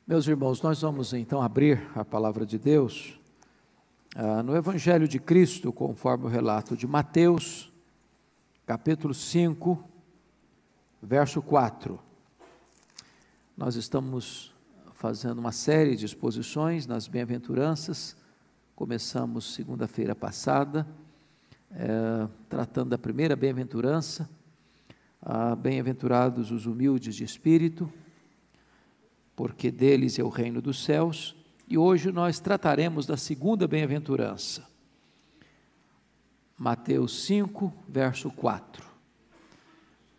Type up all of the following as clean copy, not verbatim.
Meus irmãos, nós vamos então abrir a palavra de Deus no Evangelho de Cristo, conforme o relato de Mateus, capítulo 5, verso 4. Nós estamos fazendo uma série de exposições nas bem-aventuranças. Começamos segunda-feira passada, tratando da primeira bem-aventurança, bem-aventurados os humildes de espírito, porque deles é o reino dos céus. E hoje nós trataremos da segunda bem-aventurança, Mateus 5, verso 4.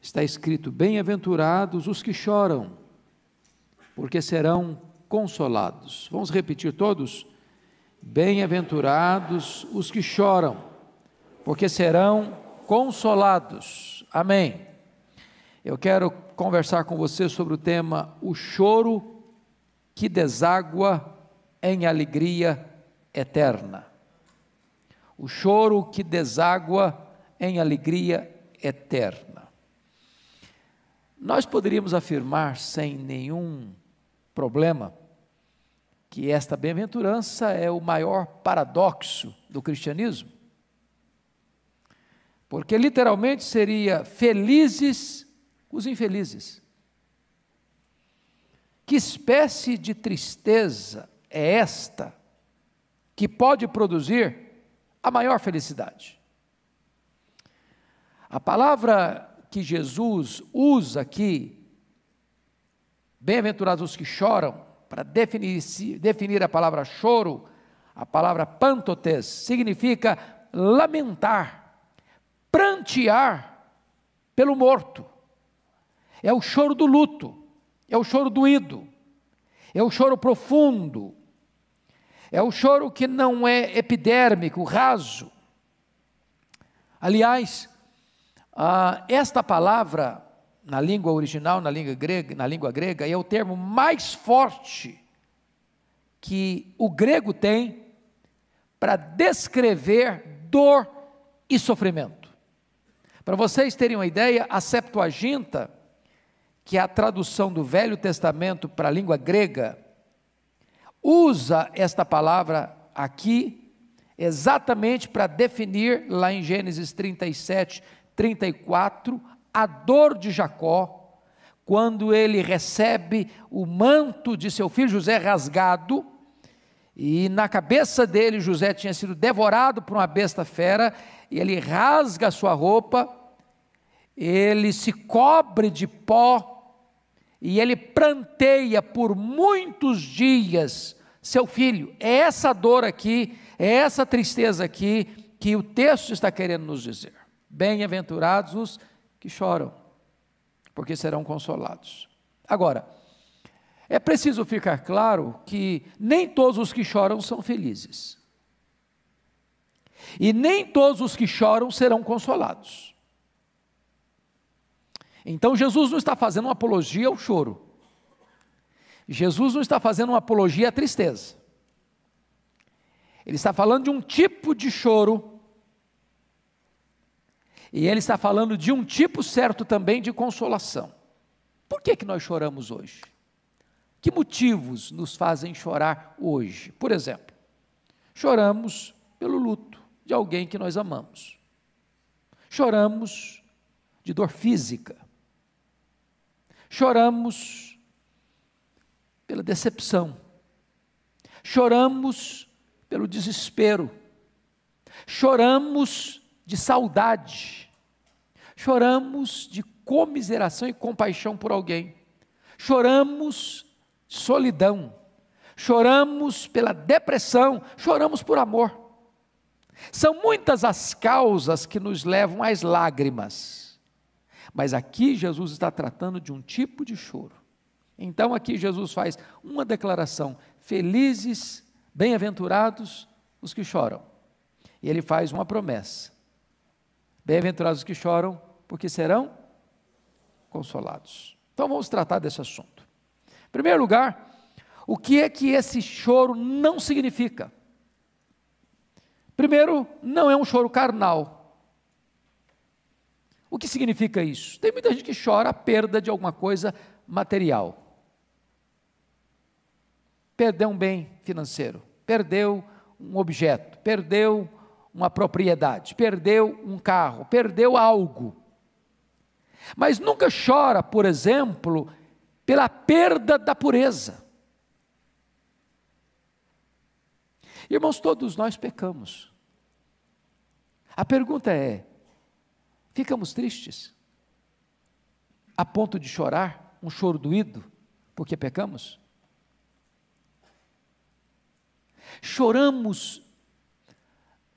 Está escrito: bem-aventurados os que choram, porque serão consolados. Vamos repetir todos? Bem-aventurados os que choram, porque serão consolados. Amém. Eu quero conversar com você sobre o tema: o choro que deságua em alegria eterna. O choro que deságua em alegria eterna. Nós poderíamos afirmar sem nenhum problema que esta bem-aventurança é o maior paradoxo do cristianismo, porque literalmente seria: felizes os infelizes. Que espécie de tristeza é esta que pode produzir a maior felicidade? A palavra que Jesus usa aqui, bem-aventurados os que choram, para definir a palavra choro, a palavra pantotes, significa lamentar, prantear pelo morto. É o choro do luto, é o choro doído, é o choro profundo, é o choro que não é epidérmico, raso. Aliás, esta palavra, na língua original, na língua grega, é o termo mais forte que o grego tem para descrever dor e sofrimento. Para vocês terem uma ideia, a Septuaginta, que é a tradução do Velho Testamento para a língua grega, usa esta palavra aqui exatamente para definir, lá em Gênesis 37, 34, a dor de Jacó, quando ele recebe o manto de seu filho José rasgado, e na cabeça dele José tinha sido devorado por uma besta fera, e ele rasga a sua roupa, ele se cobre de pó, e ele pranteia por muitos dias seu filho. É essa dor aqui, é essa tristeza aqui, que o texto está querendo nos dizer. Bem-aventurados os que choram, porque serão consolados. Agora, é preciso ficar claro que nem todos os que choram são felizes. E nem todos os que choram serão consolados. Então Jesus não está fazendo uma apologia ao choro. Jesus não está fazendo uma apologia à tristeza. Ele está falando de um tipo de choro, e ele está falando de um tipo certo também de consolação. Por que nós choramos hoje? Que motivos nos fazem chorar hoje? Por exemplo, choramos pelo luto de alguém que nós amamos. Choramos de dor física. Choramos pela decepção. Choramos pelo desespero. Choramos de saudade. Choramos de comiseração e compaixão por alguém. Choramos de solidão. Choramos pela depressão. Choramos por amor. São muitas as causas que nos levam às lágrimas. Mas aqui Jesus está tratando de um tipo de choro. Então aqui Jesus faz uma declaração: felizes, bem-aventurados os que choram. E ele faz uma promessa: bem-aventurados os que choram, porque serão consolados. Então vamos tratar desse assunto. Em primeiro lugar, o que é que esse choro não significa? Primeiro, não é um choro carnal. O que significa isso? Tem muita gente que chora a perda de alguma coisa material. Perdeu um bem financeiro, perdeu um objeto, perdeu uma propriedade, perdeu um carro, perdeu algo. Mas nunca chora, por exemplo, pela perda da pureza. Irmãos, todos nós pecamos. A pergunta é: ficamos tristes a ponto de chorar, um choro doído, porque pecamos? Choramos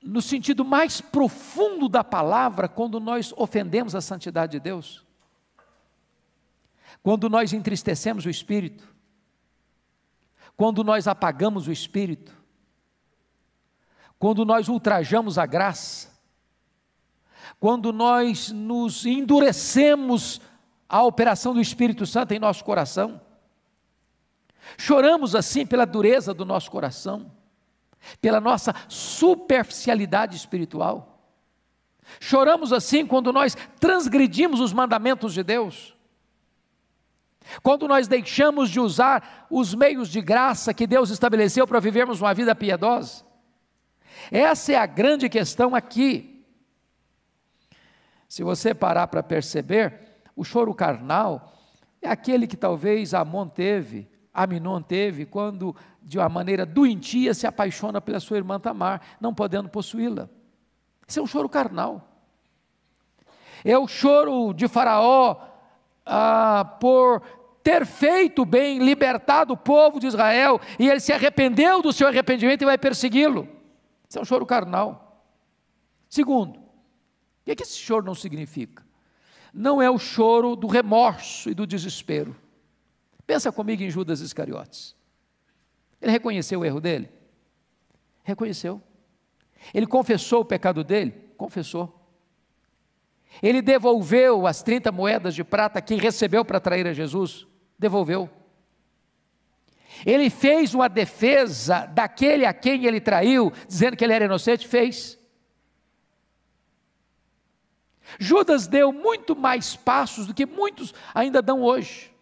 no sentido mais profundo da palavra quando nós ofendemos a santidade de Deus, quando nós entristecemos o Espírito, quando nós apagamos o Espírito, quando nós ultrajamos a graça, quando nós nos endurecemos à operação do Espírito Santo em nosso coração. Choramos assim pela dureza do nosso coração, pela nossa superficialidade espiritual. Choramos assim quando nós transgredimos os mandamentos de Deus, quando nós deixamos de usar os meios de graça que Deus estabeleceu para vivermos uma vida piedosa. Essa é a grande questão aqui. Se você parar para perceber, o choro carnal é aquele que talvez Aminon teve, quando de uma maneira doentia se apaixona pela sua irmã Tamar, não podendo possuí-la. Esse é um choro carnal. É o choro de Faraó por ter feito bem, libertado o povo de Israel, e ele se arrependeu do seu arrependimento e vai persegui-lo. Esse é um choro carnal. Segundo, o que é que esse choro não significa? Não é o choro do remorso e do desespero. Pensa comigo em Judas Iscariotes. Ele reconheceu o erro dele? Reconheceu. Ele confessou o pecado dele? Confessou. Ele devolveu as 30 moedas de prata que recebeu para trair a Jesus? Devolveu. Ele fez uma defesa daquele a quem ele traiu, dizendo que ele era inocente? Fez. Judas deu muito mais passos do que muitos ainda dão hoje.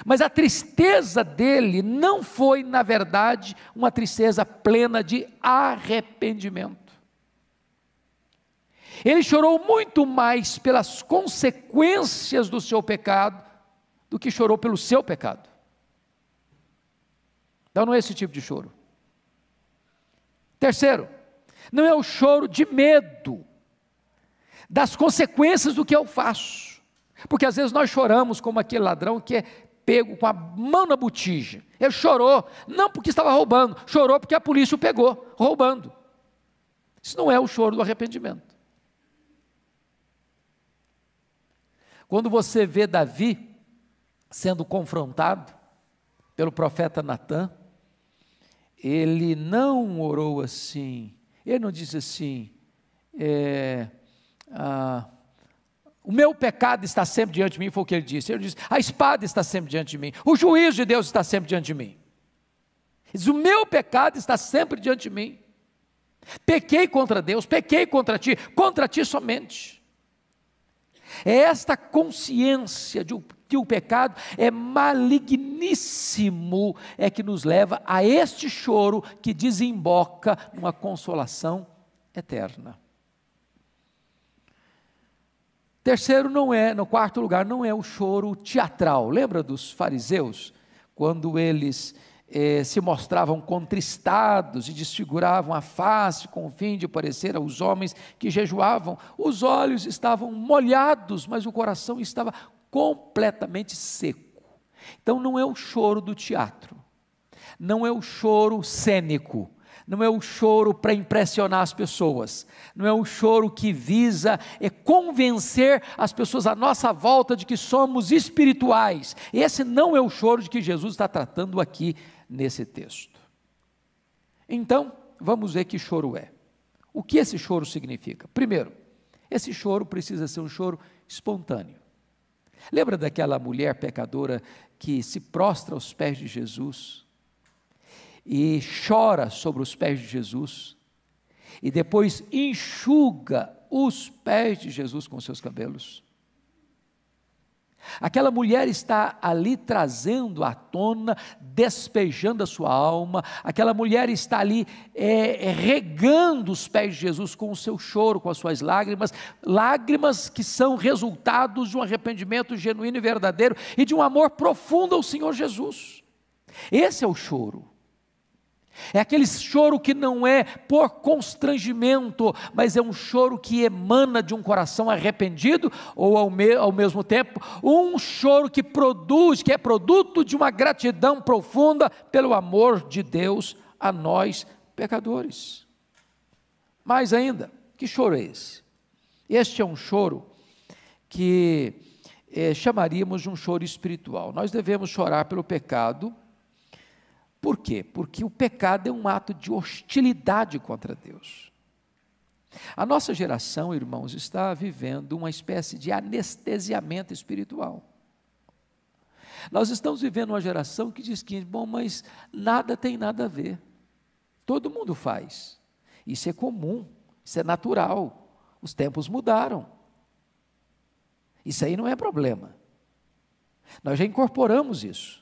Mas a tristeza dele não foi, na verdade, uma tristeza plena de arrependimento. Ele chorou muito mais pelas consequências do seu pecado do que chorou pelo seu pecado. Então não é esse tipo de choro. Terceiro, não é o choro de medo das consequências do que eu faço, porque às vezes nós choramos como aquele ladrão que é pego com a mão na botija. Ele chorou, não porque estava roubando, chorou porque a polícia o pegou roubando. Isso não é o choro do arrependimento. Quando você vê Davi sendo confrontado pelo profeta Natã, ele não orou assim, ele não disse assim, o meu pecado está sempre diante de mim, foi o que ele disse. Ele disse, a espada está sempre diante de mim, o juízo de Deus está sempre diante de mim. Ele diz, o meu pecado está sempre diante de mim. Pequei contra Deus, pequei contra ti somente. É esta consciência de que o pecado é maligníssimo, é que nos leva a este choro que desemboca numa consolação eterna. Terceiro, no quarto lugar, não é o choro teatral. Lembra dos fariseus? Quando eles se mostravam contristados e desfiguravam a face com o fim de parecer aos homens que jejuavam. Os olhos estavam molhados, mas o coração estava completamente seco. Então não é o choro do teatro, não é o choro cênico, não é o choro para impressionar as pessoas, não é o choro que visa convencer as pessoas à nossa volta de que somos espirituais. Esse não é o choro de que Jesus está tratando aqui nesse texto. Então, vamos ver que choro é. O que esse choro significa? Primeiro, esse choro precisa ser um choro espontâneo. Lembra daquela mulher pecadora que se prostra aos pés de Jesus e chora sobre os pés de Jesus e depois enxuga os pés de Jesus com seus cabelos? Aquela mulher está ali trazendo à tona, despejando a sua alma. Aquela mulher está ali regando os pés de Jesus com o seu choro, com as suas lágrimas, lágrimas que são resultados de um arrependimento genuíno e verdadeiro e de um amor profundo ao Senhor Jesus. Esse é o choro. É aquele choro que não é por constrangimento, mas é um choro que emana de um coração arrependido, ou ao mesmo tempo, um choro que produz, que é produto de uma gratidão profunda pelo amor de Deus a nós pecadores. Mais ainda, que choro é esse? Este é um choro que chamaríamos de um choro espiritual. Nós devemos chorar pelo pecado. Por quê? Porque o pecado é um ato de hostilidade contra Deus. A nossa geração, irmãos, está vivendo uma espécie de anestesiamento espiritual. Nós estamos vivendo uma geração que diz que, bom, mas nada tem nada a ver. Todo mundo faz. Isso é comum, isso é natural. Os tempos mudaram. Isso aí não é problema. Nós já incorporamos isso.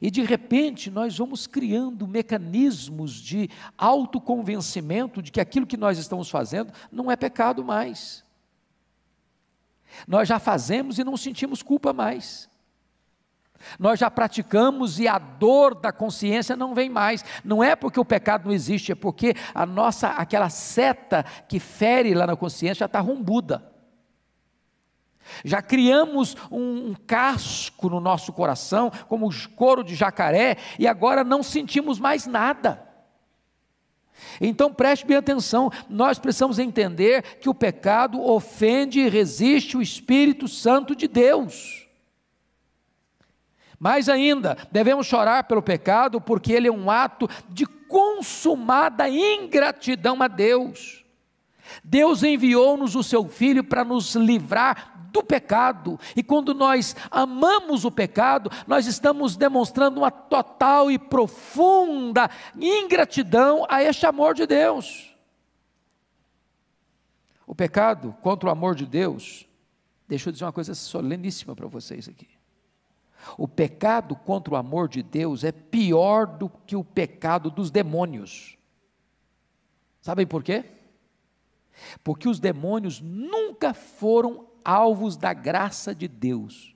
E de repente nós vamos criando mecanismos de autoconvencimento de que aquilo que nós estamos fazendo não é pecado mais. Nós já fazemos e não sentimos culpa mais. Nós já praticamos e a dor da consciência não vem mais. Não é porque o pecado não existe, é porque aquela seta que fere lá na consciência já está rumbuda. Já criamos um casco no nosso coração, como couro de jacaré, e agora não sentimos mais nada. Então preste bem atenção, nós precisamos entender que o pecado ofende e resiste o Espírito Santo de Deus. Mais ainda, devemos chorar pelo pecado, porque ele é um ato de consumada ingratidão a Deus. Deus enviou-nos o seu Filho para nos livrar do pecado, e quando nós amamos o pecado, nós estamos demonstrando uma total e profunda ingratidão a este amor de Deus. O pecado contra o amor de Deus, deixa eu dizer uma coisa soleníssima para vocês aqui. O pecado contra o amor de Deus é pior do que o pecado dos demônios. Sabem por quê? Porque os demônios nunca foram alvos da graça de Deus.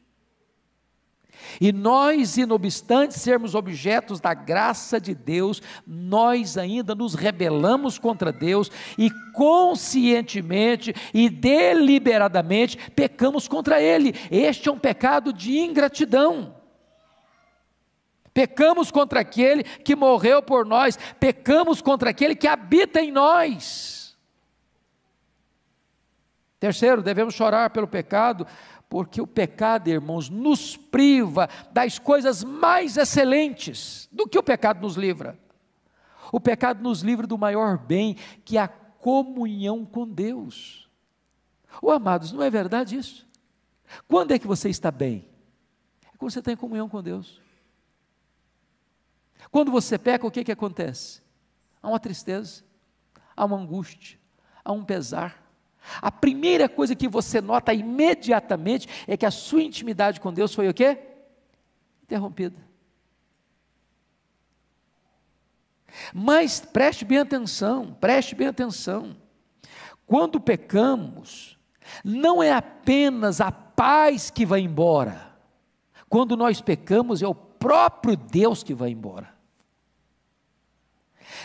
E nós, não obstante sermos objetos da graça de Deus, nós ainda nos rebelamos contra Deus e conscientemente e deliberadamente pecamos contra Ele. Este é um pecado de ingratidão. Pecamos contra aquele que morreu por nós, pecamos contra aquele que habita em nós. Terceiro, devemos chorar pelo pecado, porque o pecado, irmãos, nos priva das coisas mais excelentes do que o pecado nos livra. O pecado nos livra do maior bem, que é a comunhão com Deus. Amados, não é verdade isso? Quando é que você está bem? É quando você está em comunhão com Deus. Quando você peca, o que acontece? Há uma tristeza, há uma angústia, há um pesar. A primeira coisa que você nota imediatamente é que a sua intimidade com Deus foi o quê? Interrompida. Mas preste bem atenção, quando pecamos, não é apenas a paz que vai embora, quando nós pecamos é o próprio Deus que vai embora.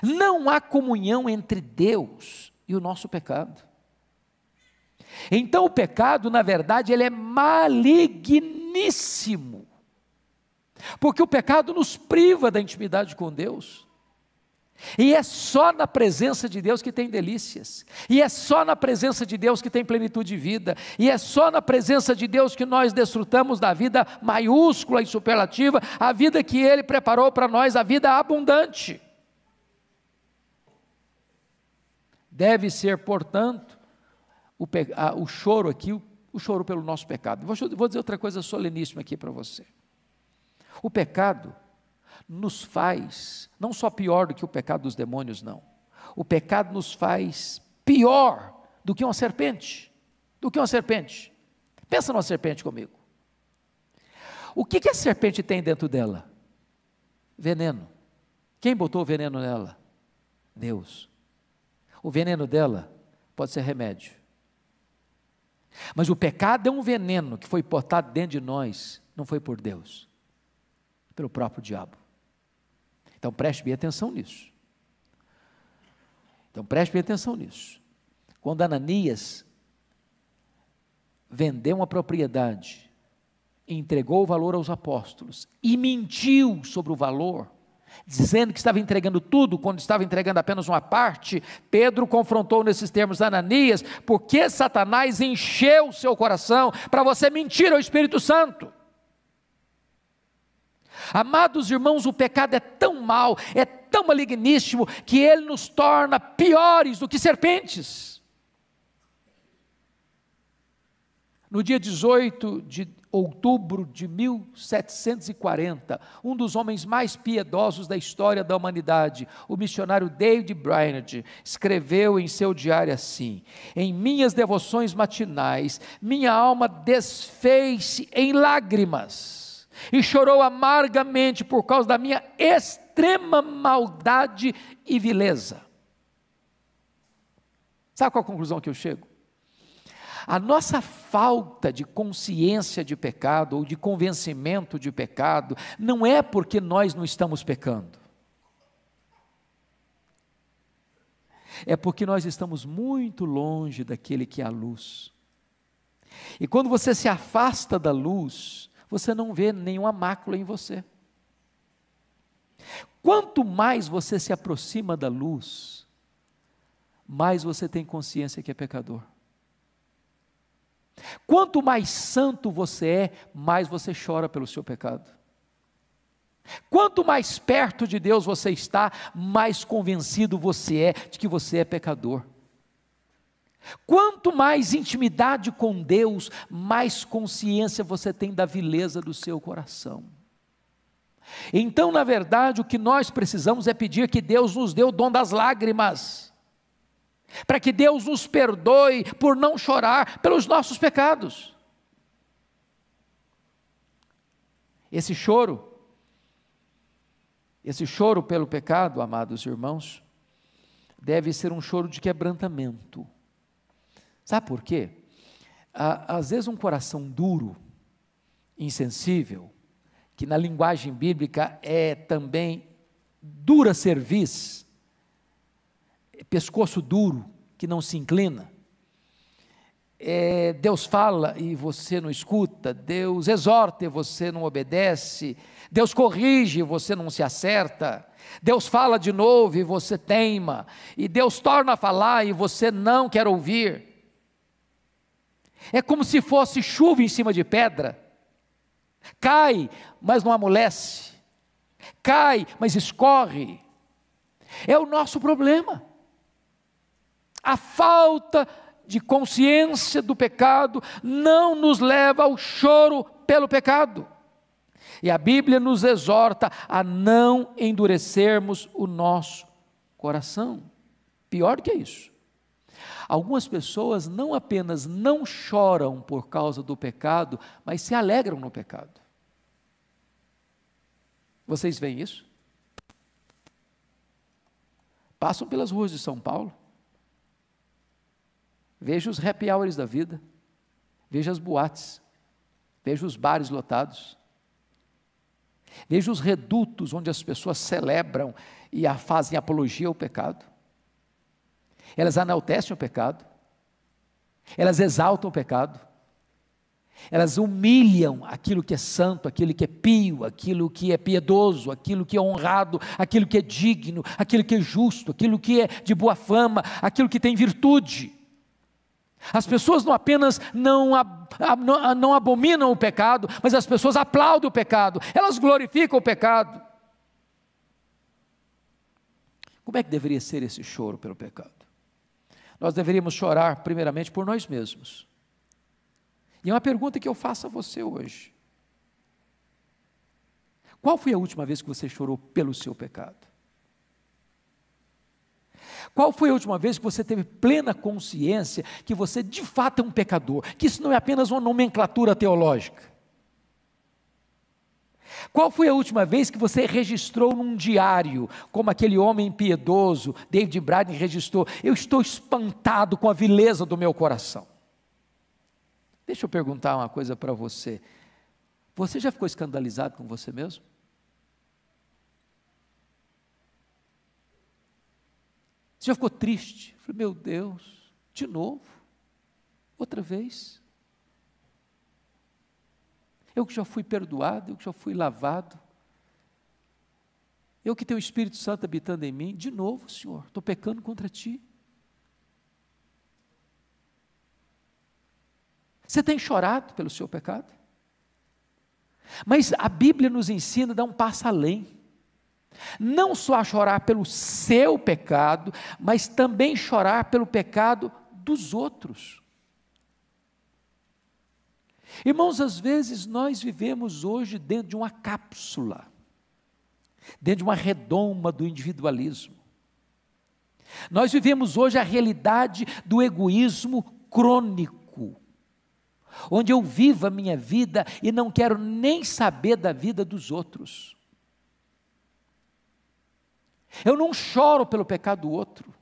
Não há comunhão entre Deus e o nosso pecado. Então o pecado, na verdade, ele é maligníssimo, porque o pecado nos priva da intimidade com Deus, e é só na presença de Deus que tem delícias, e é só na presença de Deus que tem plenitude de vida, e é só na presença de Deus que nós desfrutamos da vida maiúscula e superlativa, a vida que Ele preparou para nós, a vida abundante. Deve ser, portanto, o choro aqui, o choro pelo nosso pecado. Vou dizer outra coisa soleníssima aqui para você. O pecado nos faz, não só pior do que o pecado dos demônios, não. O pecado nos faz pior do que uma serpente. Pensa numa serpente comigo. O que a serpente tem dentro dela? Veneno. Quem botou o veneno nela? Deus. O veneno dela pode ser remédio. Mas o pecado é um veneno que foi botado dentro de nós, não foi por Deus, pelo próprio diabo. Então preste bem atenção nisso. Quando Ananias vendeu uma propriedade, entregou o valor aos apóstolos e mentiu sobre o valor, dizendo que estava entregando tudo, quando estava entregando apenas uma parte, Pedro confrontou nesses termos Ananias: porque Satanás encheu o seu coração para você mentir ao Espírito Santo? Amados irmãos, o pecado é tão mau, é tão maligníssimo, que ele nos torna piores do que serpentes. No dia 18 de outubro de 1740, um dos homens mais piedosos da história da humanidade, o missionário David Brainerd, escreveu em seu diário assim: em minhas devoções matinais, minha alma desfez-se em lágrimas, e chorou amargamente por causa da minha extrema maldade e vileza. Sabe qual a conclusão que eu chego? A nossa falta de consciência de pecado, ou de convencimento de pecado, não é porque nós não estamos pecando. É porque nós estamos muito longe daquele que é a luz. E quando você se afasta da luz, você não vê nenhuma mácula em você. Quanto mais você se aproxima da luz, mais você tem consciência que é pecador. Quanto mais santo você é, mais você chora pelo seu pecado. Quanto mais perto de Deus você está, mais convencido você é de que você é pecador. Quanto mais intimidade com Deus, mais consciência você tem da vileza do seu coração. Então, na verdade, o que nós precisamos é pedir que Deus nos dê o dom das lágrimas, para que Deus nos perdoe por não chorar pelos nossos pecados. Esse choro pelo pecado, amados irmãos, deve ser um choro de quebrantamento. Sabe por quê? Às vezes um coração duro, insensível, que na linguagem bíblica é também dura cerviz, pescoço duro, que não se inclina, Deus fala e você não escuta, Deus exorta e você não obedece, Deus corrige e você não se acerta, Deus fala de novo e você teima, e Deus torna a falar e você não quer ouvir. É como se fosse chuva em cima de pedra, cai, mas não amolece, cai, mas escorre. É o nosso problema. A falta de consciência do pecado não nos leva ao choro pelo pecado. E a Bíblia nos exorta a não endurecermos o nosso coração. Pior do que isso, algumas pessoas não apenas não choram por causa do pecado, mas se alegram no pecado. Vocês veem isso? Passam pelas ruas de São Paulo, veja os happy hours da vida, veja as boates, veja os bares lotados, veja os redutos onde as pessoas celebram e fazem apologia ao pecado. Elas enaltecem o pecado, elas exaltam o pecado, elas humilham aquilo que é santo, aquilo que é pio, aquilo que é piedoso, aquilo que é honrado, aquilo que é digno, aquilo que é justo, aquilo que é de boa fama, aquilo que tem virtude. As pessoas não apenas não abominam o pecado, mas as pessoas aplaudem o pecado, elas glorificam o pecado. Como é que deveria ser esse choro pelo pecado? Nós deveríamos chorar primeiramente por nós mesmos. E é uma pergunta que eu faço a você hoje: qual foi a última vez que você chorou pelo seu pecado? Qual foi a última vez que você teve plena consciência que você de fato é um pecador? Que isso não é apenas uma nomenclatura teológica. Qual foi a última vez que você registrou num diário, como aquele homem impiedoso, David Braden registrou: eu estou espantado com a vileza do meu coração. Deixa eu perguntar uma coisa para você. Você já ficou escandalizado com você mesmo? Você já ficou triste? Falei, meu Deus, de novo? Outra vez? Eu que já fui perdoado, eu que já fui lavado, eu que tenho o Espírito Santo habitando em mim, de novo, Senhor, estou pecando contra Ti. Você tem chorado pelo seu pecado? Mas a Bíblia nos ensina a dar um passo além. Não só a chorar pelo seu pecado, mas também chorar pelo pecado dos outros. Irmãos, às vezes nós vivemos hoje dentro de uma cápsula, dentro de uma redoma do individualismo. Nós vivemos hoje a realidade do egoísmo crônico, onde eu vivo a minha vida e não quero nem saber da vida dos outros. Eu não choro pelo pecado do outro,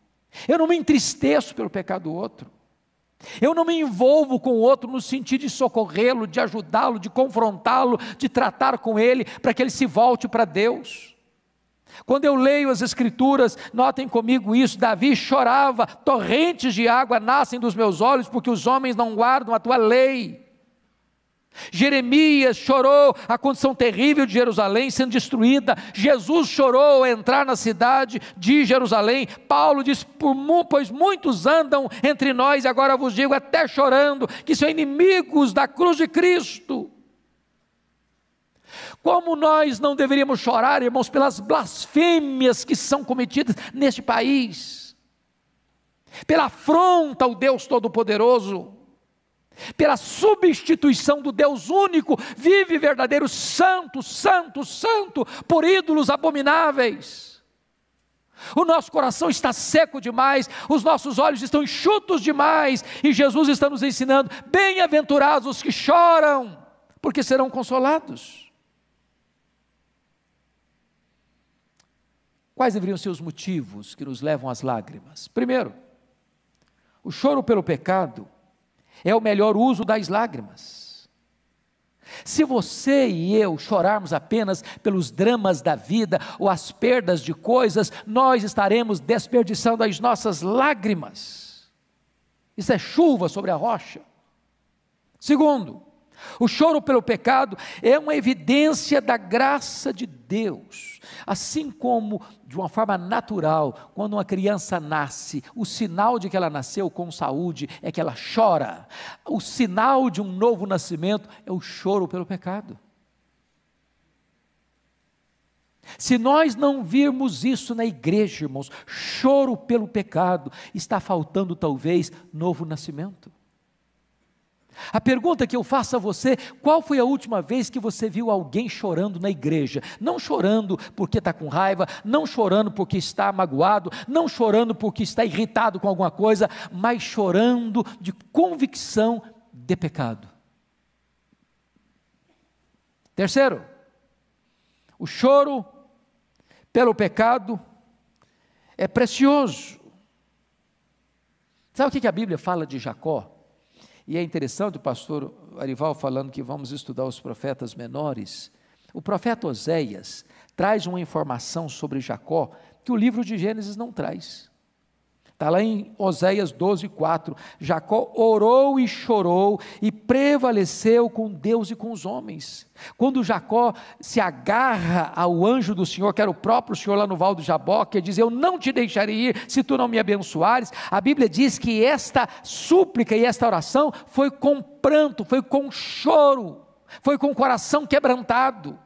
eu não me entristeço pelo pecado do outro, eu não me envolvo com o outro no sentido de socorrê-lo, de ajudá-lo, de confrontá-lo, de tratar com ele, para que ele se volte para Deus. Quando eu leio as Escrituras, notem comigo isso, Davi chorava: torrentes de água nascem dos meus olhos, porque os homens não guardam a tua lei. Jeremias chorou a condição terrível de Jerusalém sendo destruída. Jesus chorou ao entrar na cidade de Jerusalém. Paulo diz: pois muitos andam entre nós, e agora vos digo até chorando, que são inimigos da cruz de Cristo. Como nós não deveríamos chorar, irmãos, pelas blasfêmias que são cometidas neste país, pela afronta ao Deus Todo-Poderoso, pela substituição do Deus único, vive verdadeiro santo, santo, santo, por ídolos abomináveis. O nosso coração está seco demais, os nossos olhos estão enxutos demais, e Jesus está nos ensinando: bem-aventurados os que choram, porque serão consolados. Quais deveriam ser os motivos que nos levam às lágrimas? Primeiro, o choro pelo pecado é o melhor uso das lágrimas. Se você e eu chorarmos apenas pelos dramas da vida ou as perdas de coisas, nós estaremos desperdiçando as nossas lágrimas. Isso é chuva sobre a rocha. Segundo, o choro pelo pecado é uma evidência da graça de Deus. Assim como, de uma forma natural, quando uma criança nasce, o sinal de que ela nasceu com saúde é que ela chora. O sinal de um novo nascimento é o choro pelo pecado. Se nós não virmos isso na igreja, irmãos, choro pelo pecado, está faltando talvez novo nascimento. A pergunta que eu faço a você: qual foi a última vez que você viu alguém chorando na igreja? Não chorando porque está com raiva, não chorando porque está magoado, não chorando porque está irritado com alguma coisa, mas chorando de convicção de pecado. Terceiro, o choro pelo pecado é precioso. Sabe o que a Bíblia fala de Jacó? E é interessante o pastor Arival falando que vamos estudar os profetas menores. O profeta Oséias traz uma informação sobre Jacó que o livro de Gênesis não traz. Está lá em Oséias 12:4, Jacó orou e chorou e prevaleceu com Deus e com os homens. Quando Jacó se agarra ao anjo do Senhor, que era o próprio Senhor lá no Val do Jaboque, ele diz: eu não te deixarei ir se tu não me abençoares. A Bíblia diz que esta súplica e esta oração foi com pranto, foi com choro, foi com o coração quebrantado.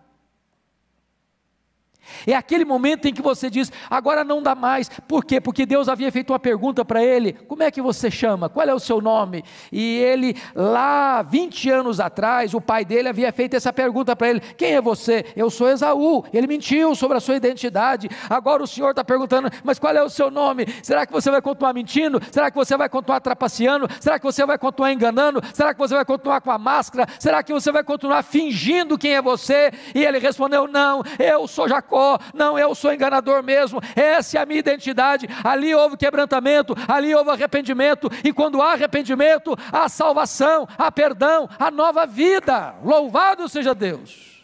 É aquele momento em que você diz, agora não dá mais. Por quê? Porque Deus havia feito uma pergunta para ele: como é que você chama? Qual é o seu nome? E ele, lá 20 anos atrás, o pai dele havia feito essa pergunta para ele: quem é você? Eu sou Esaú. Ele mentiu sobre a sua identidade. Agora o Senhor está perguntando: mas qual é o seu nome? Será que você vai continuar mentindo? Será que você vai continuar trapaceando? Será que você vai continuar enganando? Será que você vai continuar com a máscara? Será que você vai continuar fingindo quem é você? E ele respondeu: não, eu sou Jacó. Não, eu sou enganador mesmo, essa é a minha identidade. Ali houve quebrantamento, ali houve arrependimento, e quando há arrependimento, há salvação, há perdão, há nova vida. Louvado seja Deus.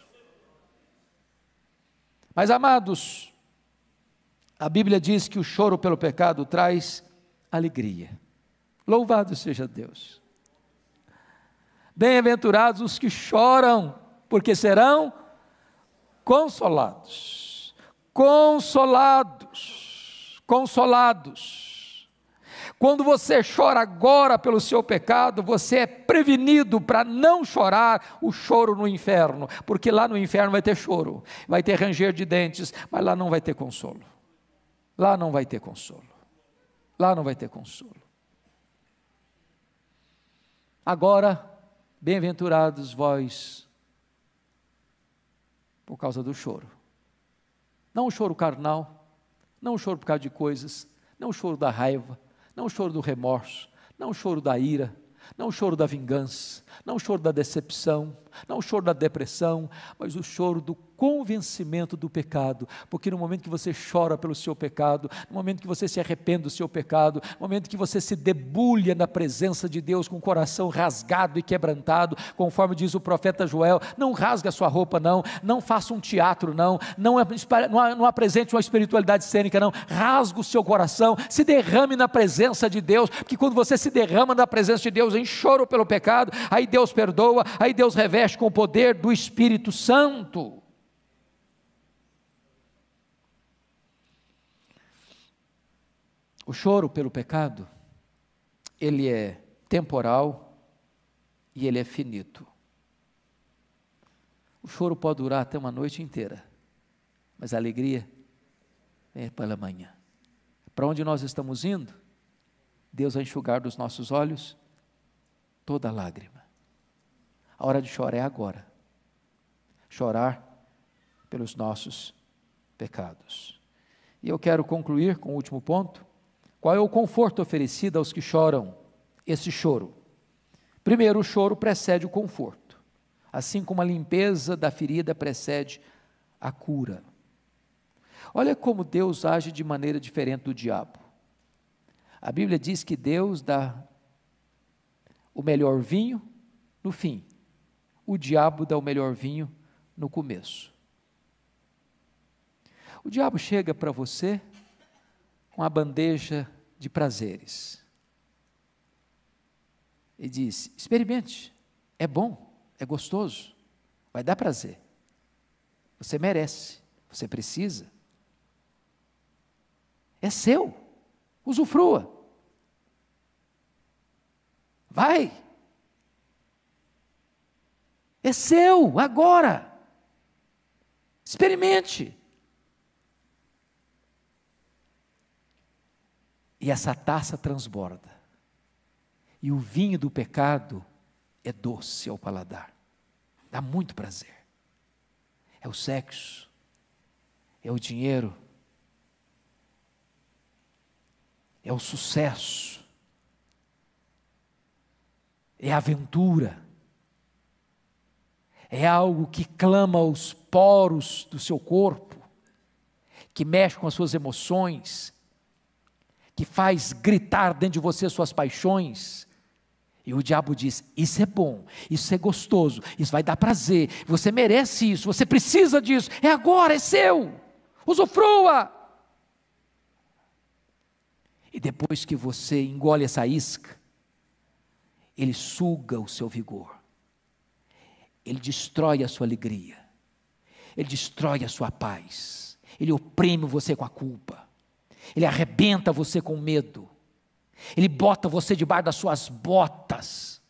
Mas amados, a Bíblia diz que o choro pelo pecado traz alegria. Louvado seja Deus. Bem-aventurados os que choram, porque serão consolados. Consolados. Quando você chora agora pelo seu pecado, você é prevenido para não chorar o choro no inferno, porque lá no inferno vai ter choro, vai ter ranger de dentes, mas lá não vai ter consolo. Lá não vai ter consolo. Lá não vai ter consolo. Agora, bem-aventurados vós, por causa do choro. Não o choro carnal, não o choro por causa de coisas, não o choro da raiva, não o choro do remorso, não o choro da ira, não o choro da vingança, não o choro da decepção, não o choro da depressão, mas o choro do convencimento do pecado, porque no momento que você chora pelo seu pecado, no momento que você se arrepende do seu pecado, no momento que você se debulha na presença de Deus com o coração rasgado e quebrantado, conforme diz o profeta Joel, não rasgue a sua roupa não, não faça um teatro não apresente uma espiritualidade cênica não, rasgue o seu coração, se derrame na presença de Deus, porque quando você se derrama na presença de Deus em choro pelo pecado, aí Deus perdoa, aí Deus reveste com o poder do Espírito Santo. O choro pelo pecado, ele é temporal e ele é finito. O choro pode durar até uma noite inteira, mas a alegria é pela manhã. Para onde nós estamos indo, Deus vai enxugar dos nossos olhos toda lágrima. A hora de chorar é agora. Chorar pelos nossos pecados. E eu quero concluir com o último ponto. Qual é o conforto oferecido aos que choram esse choro? Primeiro, o choro precede o conforto, assim como a limpeza da ferida precede a cura. Olha como Deus age de maneira diferente do diabo. A Bíblia diz que Deus dá o melhor vinho no fim, o diabo dá o melhor vinho no começo. O diabo chega para você com a bandeja de prazeres e diz: experimente, é bom, é gostoso, vai dar prazer, você merece, você precisa, é seu, usufrua, vai, é seu, agora, experimente. E essa taça transborda. E o vinho do pecado é doce ao paladar. Dá muito prazer. É o sexo, é o dinheiro, é o sucesso, é a aventura, é algo que clama aos poros do seu corpo, que mexe com as suas emoções, que faz gritar dentro de você suas paixões. E o diabo diz: isso é bom, isso é gostoso, isso vai dar prazer, você merece isso, você precisa disso, é agora, é seu, usufrua. E depois que você engole essa isca, ele suga o seu vigor, ele destrói a sua alegria, ele destrói a sua paz, ele oprime você com a culpa, ele arrebenta você com medo, ele bota você debaixo das suas botas,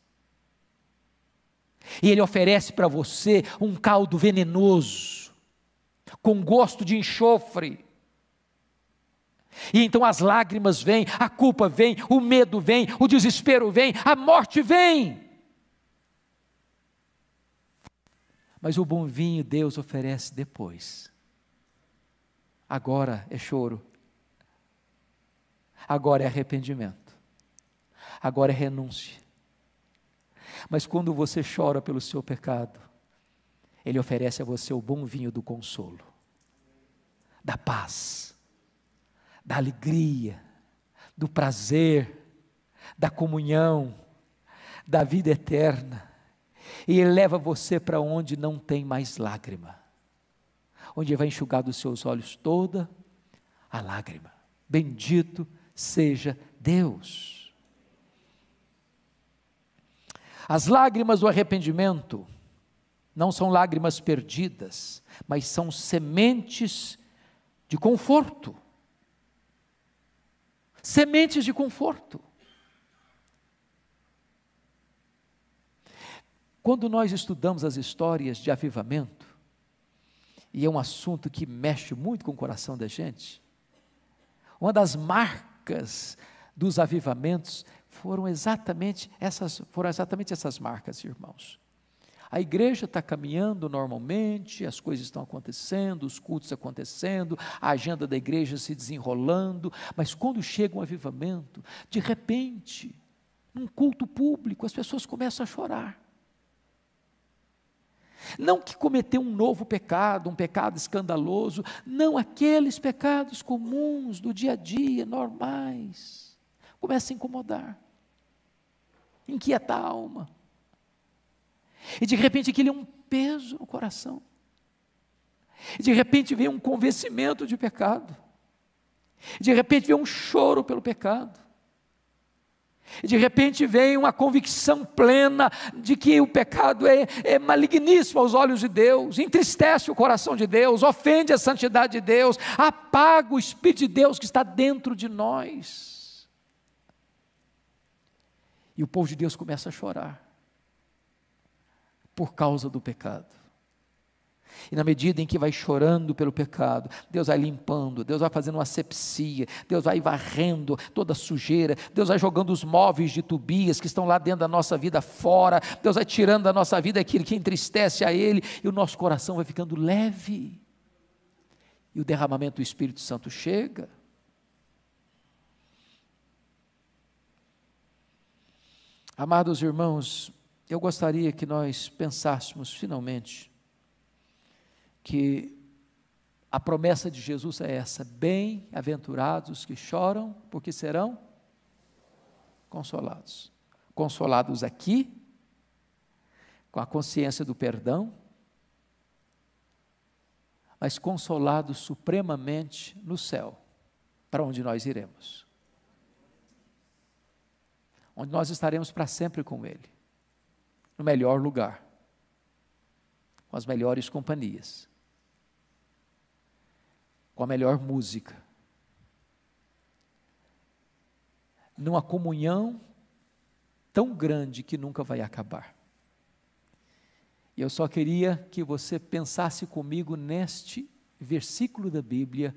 e ele oferece para você um caldo venenoso, com gosto de enxofre. E então as lágrimas vêm, a culpa vem, o medo vem, o desespero vem, a morte vem. Mas o bom vinho Deus oferece depois. Agora é choro. Agora é arrependimento. Agora é renúncia. Mas quando você chora pelo seu pecado, Ele oferece a você o bom vinho do consolo, da paz, da alegria, do prazer, da comunhão, da vida eterna. E Ele leva você para onde não tem mais lágrima, onde Ele vai enxugar dos seus olhos toda a lágrima. Bendito seja Deus. As lágrimas do arrependimento não são lágrimas perdidas, mas são sementes de conforto. Sementes de conforto. Quando nós estudamos as histórias de avivamento, e é um assunto que mexe muito com o coração da gente, uma das marcas dos avivamentos foram exatamente essas marcas, irmãos. A igreja está caminhando normalmente, as coisas estão acontecendo, os cultos acontecendo, a agenda da igreja se desenrolando, mas quando chega um avivamento, de repente, num culto público, as pessoas começam a chorar. Não que cometeu um novo pecado, um pecado escandaloso, não, aqueles pecados comuns do dia a dia, normais, começam a incomodar, inquietar a alma. E de repente aquilo é um peso no coração. E de repente vem um convencimento de pecado. E de repente vem um choro pelo pecado. E de repente vem uma convicção plena de que o pecado é maligníssimo aos olhos de Deus, entristece o coração de Deus, ofende a santidade de Deus, apaga o Espírito de Deus que está dentro de nós. E o povo de Deus começa a chorar por causa do pecado. E na medida em que vai chorando pelo pecado, Deus vai limpando, Deus vai fazendo uma asepsia, Deus vai varrendo toda a sujeira, Deus vai jogando os móveis de Tobias que estão lá dentro da nossa vida fora, Deus vai tirando da nossa vida aquilo que entristece a Ele, e o nosso coração vai ficando leve, e o derramamento do Espírito Santo chega. Amados irmãos, eu gostaria que nós pensássemos finalmente que a promessa de Jesus é essa: bem-aventurados os que choram, porque serão consolados. Consolados aqui, com a consciência do perdão, mas consolados supremamente no céu, para onde nós iremos. Onde nós estaremos para sempre com Ele, no melhor lugar, com as melhores companhias, com a melhor música, numa comunhão tão grande que nunca vai acabar. E eu só queria que você pensasse comigo neste versículo da Bíblia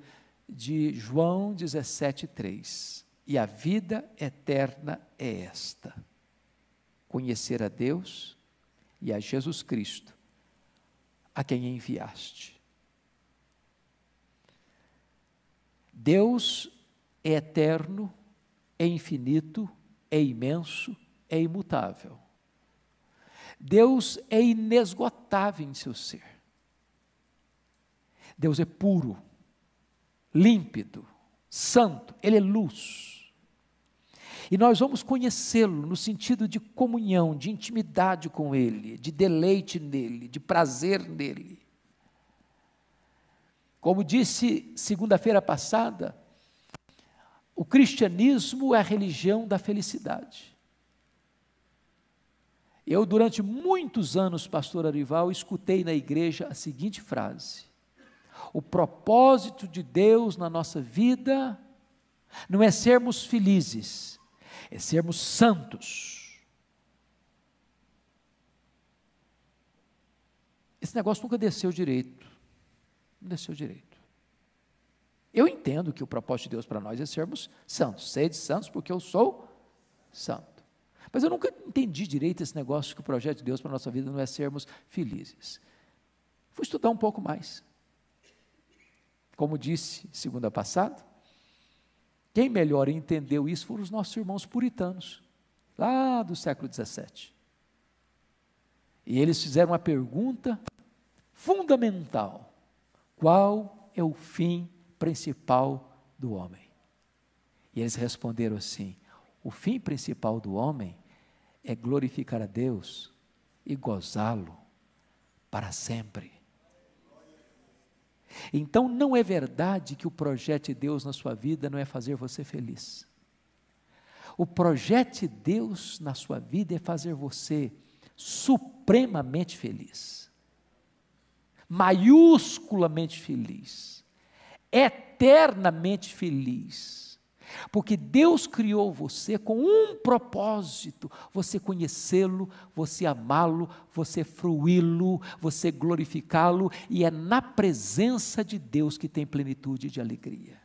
de João 17:3. E a vida eterna é esta: conhecer a Deus e a Jesus Cristo, a quem enviaste. Deus é eterno, é infinito, é imenso, é imutável. Deus é inesgotável em seu ser. Deus é puro, límpido, santo, Ele é luz. E nós vamos conhecê-lo no sentido de comunhão, de intimidade com Ele, de deleite nele, de prazer nele. Como disse segunda-feira passada, o cristianismo é a religião da felicidade. Eu, durante muitos anos, pastor Arival, escutei na igreja a seguinte frase: o propósito de Deus na nossa vida não é sermos felizes, é sermos santos. Esse negócio nunca desceu direito Não é seu direito. Eu entendo que o propósito de Deus para nós é sermos santos. Sede santos porque eu sou santo. Mas eu nunca entendi direito esse negócio que o projeto de Deus para a nossa vida não é sermos felizes. Fui estudar um pouco mais. Como disse segunda passada, quem melhor entendeu isso foram os nossos irmãos puritanos, lá do século XVII. E eles fizeram uma pergunta fundamental: qual é o fim principal do homem? E eles responderam assim: o fim principal do homem é glorificar a Deus e gozá-lo para sempre. Então não é verdade que o projeto de Deus na sua vida não é fazer você feliz. O projeto de Deus na sua vida é fazer você supremamente feliz, maiusculamente feliz, eternamente feliz, porque Deus criou você com um propósito: você conhecê-lo, você amá-lo, você fruí-lo, você glorificá-lo, e é na presença de Deus que tem plenitude de alegria.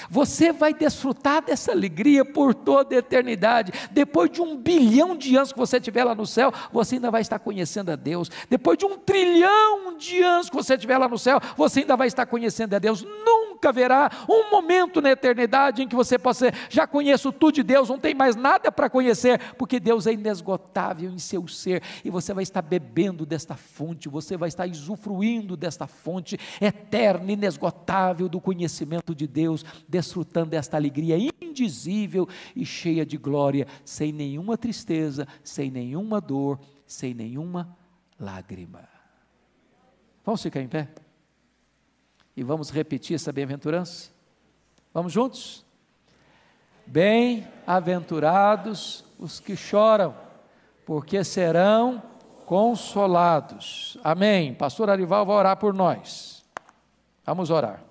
Você vai desfrutar dessa alegria por toda a eternidade. Depois de 1 bilhão de anos que você estiver lá no céu, você ainda vai estar conhecendo a Deus. Depois de 1 trilhão de anos que você estiver lá no céu, você ainda vai estar conhecendo a Deus. Nunca haverá um momento na eternidade em que você possa dizer: já conheço tudo de Deus, não tem mais nada para conhecer, porque Deus é inesgotável em seu ser, e você vai estar bebendo desta fonte, você vai estar usufruindo desta fonte eterna, inesgotável do conhecimento de Deus, desfrutando desta alegria indizível e cheia de glória, sem nenhuma tristeza, sem nenhuma dor, sem nenhuma lágrima. Vamos ficar em pé? E vamos repetir essa bem-aventurança? Vamos juntos? Bem-aventurados os que choram, porque serão consolados. Amém. Pastor Arival vai orar por nós. Vamos orar.